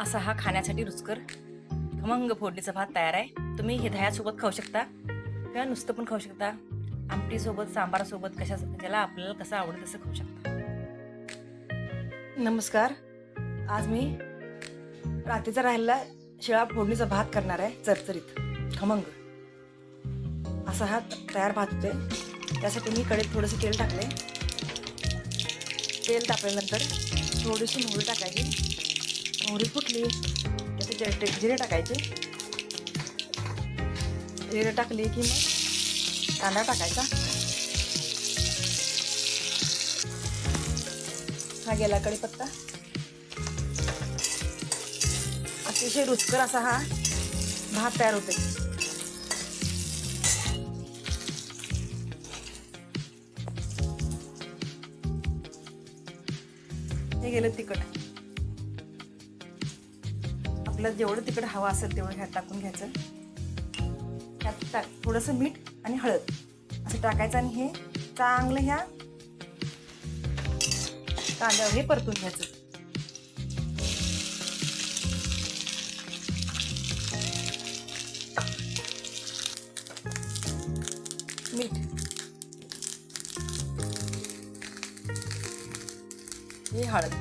असा हा खाण्यासाठी रुचकर खमंग फोडणीचा भात तयार आहे. तुम्ही हे दह्यासोबत खाऊ शकता किंवा नुसतं पण खाऊ शकता. आमटीसोबत, सांबारासोबत, ज्याला आपल्याला कसं आवडेल तसं खाऊ शकता. नमस्कार. आज मी रात्रीचा राहिलेला शिळा फोडणीचा भात करणार आहे. चरचरीत खमंग असा हा तयार भात होते. त्यासाठी मी कढईत थोडंसं तेल टाकले. तेल तापल्यानंतर थोडीशी मोहरी टाकायची. मोहरी फुटली त्याचे जिरे टाकायचे. जिरे टाकले की मग कांदा टाकायचा. हा गेला कढीपत्ता. अतिशय रुचकर असा हा भात तयार होते. हे गेलं तिखट. आपल्याला जेवढं तिखट हवं असेल तेवढं ह्यात टाकून घ्यायचं. त्यात थोडंसं मीठ आणि हळद असं टाकायचं आणि हे चांगलं ह्या कांद्यावर हे परतून घ्यायचं. मीठ, हे हळद